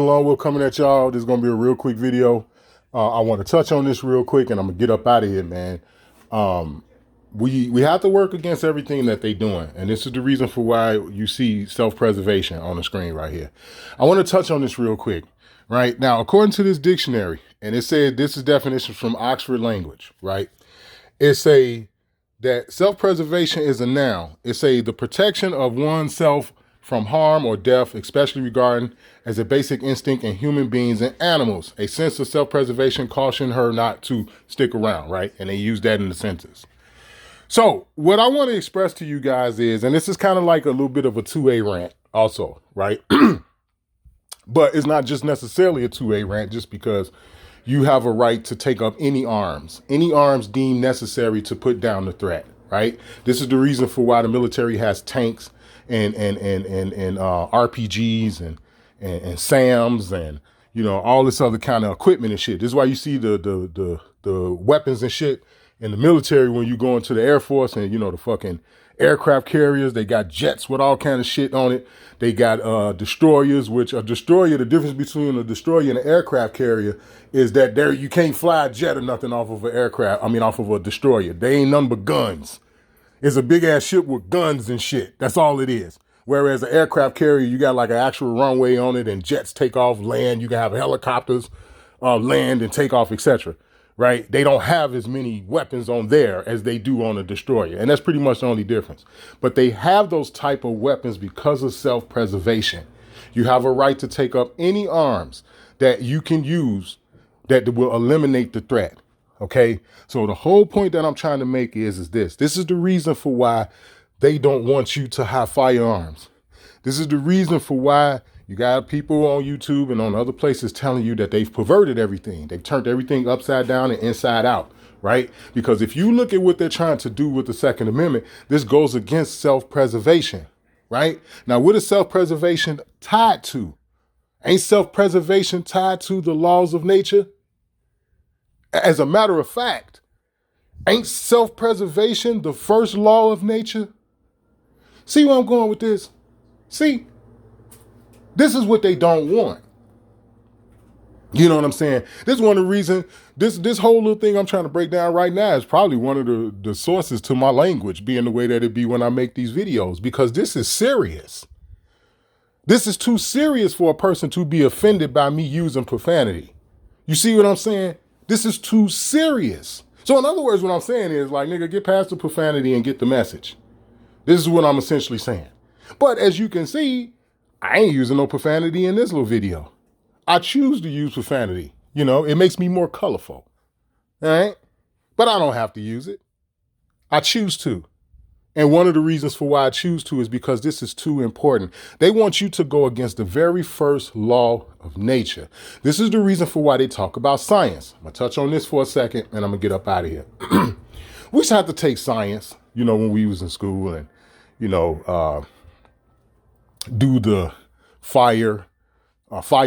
Lone Wolf coming at y'all. This is going to be a real quick video. I want to touch on this real quick and I'm going to get up out of here, man. We have to work against everything that they're doing. And this is the reason for why you see self-preservation on the screen right here. I want to touch on this real quick. Right now, according to this dictionary, and it said this is definition from Oxford Language, right? It say that self-preservation is a noun. It say the protection of oneself from harm or death, especially regarding as a basic instinct in human beings and animals. A sense of self-preservation caution her not to stick around, right? And they use that in the sentence. So what I want to express to you guys is, and this is kind of like a little bit of a 2A rant also, right? But it's not just necessarily a 2A rant just because you have a right to take up any arms deemed necessary to put down the threat, right? This is the reason for why the military has tanks and RPGs and SAMs and, you know, all this other kind of equipment and shit. This is why you see the weapons and shit in the military when you go into the Air Force and, you know, the fucking aircraft carriers. They got jets with all kind of shit on it. They got destroyers, which a destroyer, the difference between a destroyer and an aircraft carrier is that you can't fly a jet or nothing off of an aircraft. I mean, off of a destroyer. They ain't nothing but guns. It's a big ass ship with guns and shit. That's all it is. Whereas an aircraft carrier, you got like an actual runway on it and jets take off, land. You can have helicopters land and take off, etc. Right? They don't have as many weapons on there as they do on a destroyer. And that's pretty much the only difference. But they have those type of weapons because of self-preservation. You have a right to take up any arms that you can use that will eliminate the threat. Okay? So the whole point that I'm trying to make is this. This is the reason for why they don't want you to have firearms. This is the reason for why you got people on YouTube and on other places telling you that they've perverted everything. They've turned everything upside down and inside out, right? Because if you look at what they're trying to do with the Second Amendment, this goes against self-preservation, right? Now, what is self-preservation tied to? Ain't self-preservation tied to the laws of nature? As a matter of fact, ain't self-preservation the first law of nature? See where I'm going with this? See? This is what they don't want. You know what I'm saying? This is one of the reasons, this whole little thing I'm trying to break down right now is probably one of the sources to my language being the way that it be when I make these videos, because this is serious. This is too serious for a person to be offended by me using profanity. You see what I'm saying? This is too serious. So in other words, what I'm saying is like, nigga, get past the profanity and get the message. This is what I'm essentially saying. But as you can see, I ain't using no profanity in this little video. I choose to use profanity. You know, it makes me more colorful. All right? But I don't have to use it. I choose to. And one of the reasons for why I choose to is because this is too important. They want you to go against the very first law of nature. This is the reason for why they talk about science. I'm going to touch on this for a second and I'm going to get up out of here. We used to have to take science, you know, when we was in school and, you know, do the fire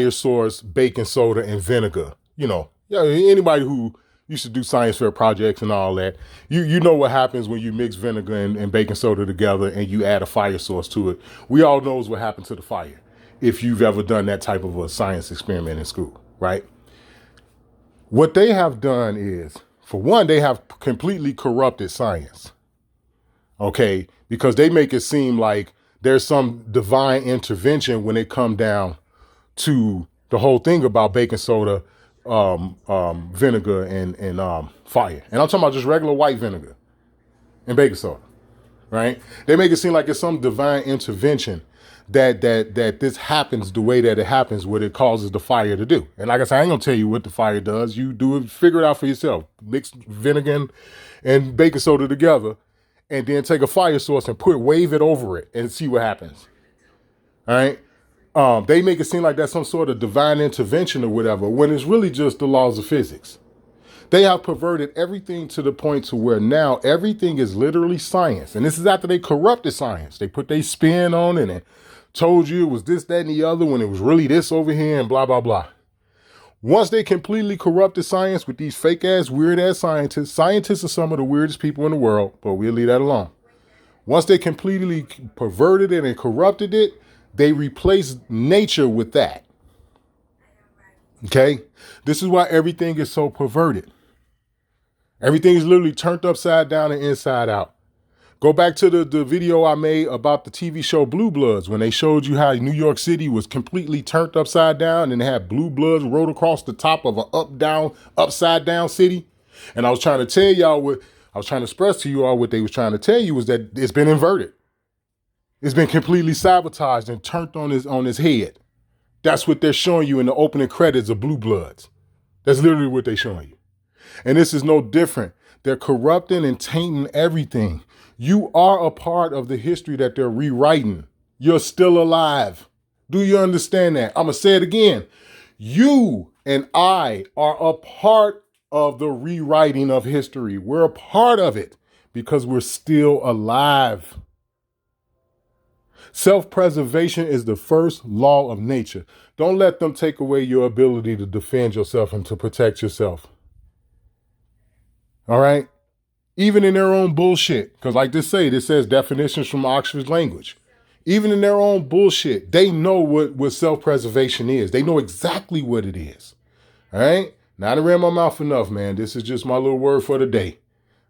source, baking soda, and vinegar. You know, yeah, anybody who used to do science fair projects and all that, you know what happens when you mix vinegar and baking soda together and you add a fire source to it. We all knows what happened to the fire if you've ever done that type of a science experiment in school, right? What they have done is, for one, they have completely corrupted science, okay? Because they make it seem like there's some divine intervention when it come down to the whole thing about baking soda, vinegar, and fire. And I'm talking about just regular white vinegar and baking soda, right? They make it seem like it's some divine intervention that this happens the way that it happens, what it causes the fire to do. And like I said, I ain't gonna tell you what the fire does. You do it, figure it out for yourself. Mix vinegar and baking soda together, and then take a fire source and wave it over it and see what happens. All right. They make it seem like that's some sort of divine intervention or whatever, when it's really just the laws of physics. They have perverted everything to the point to where now everything is literally science. And this is after they corrupted science. They put their spin on it and told you it was this, that, and the other when it was really this over here and blah, blah, blah. Once they completely corrupted science with these fake ass, weird ass scientists, scientists are some of the weirdest people in the world, but we'll leave that alone. Once they completely perverted it and corrupted it, they replaced nature with that. Okay? This is why everything is so perverted. Everything is literally turned upside down and inside out. Go back to the video I made about the TV show Blue Bloods when they showed you how New York City was completely turned upside down and had blue bloods rode across the top of an upside down city. And I was trying to tell y'all I was trying to express to you all what they was trying to tell you was that it's been inverted. It's been completely sabotaged and turned on his head. That's what they're showing you in the opening credits of Blue Bloods. That's literally what they're showing you. And this is no different. They're corrupting and tainting everything. You are a part of the history that they're rewriting. You're still alive. Do you understand that? I'm going to say it again. You and I are a part of the rewriting of history. We're a part of it because we're still alive. Self-preservation is the first law of nature. Don't let them take away your ability to defend yourself and to protect yourself. All right? Even in their own bullshit, because like this says definitions from Oxford's language. Even in their own bullshit, they know what self-preservation is. They know exactly what it is. All right? Now I done ran my mouth enough, man. This is just my little word for the day.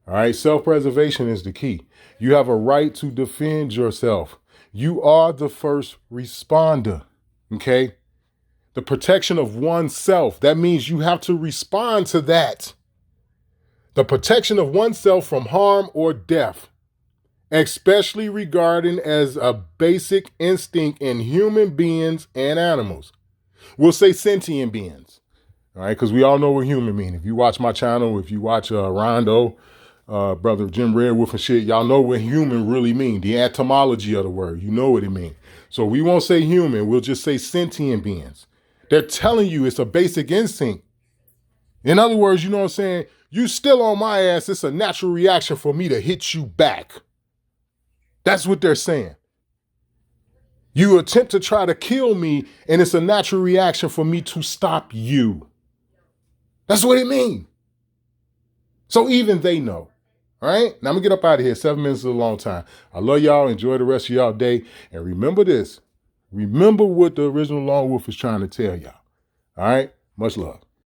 All right? Self-preservation is the key. You have a right to defend yourself. You are the first responder. Okay? The protection of oneself. That means you have to respond to that. The protection of oneself from harm or death, especially regarding as a basic instinct in human beings and animals. We'll say sentient beings, all right? Because we all know what human mean. If you watch my channel, if you watch Rondo, brother Jim Redwolf and shit, y'all know what human really mean. The etymology of the word, you know what it means. So we won't say human, we'll just say sentient beings. They're telling you it's a basic instinct. In other words, you know what I'm saying? You still on my ass. It's a natural reaction for me to hit you back. That's what they're saying. You attempt to try to kill me, and it's a natural reaction for me to stop you. That's what it means. So even they know. All right? Now I'm going to get up out of here. 7 minutes is a long time. I love y'all. Enjoy the rest of y'all day. And remember this. Remember what the original Lone Wolf is trying to tell y'all. All right? Much love.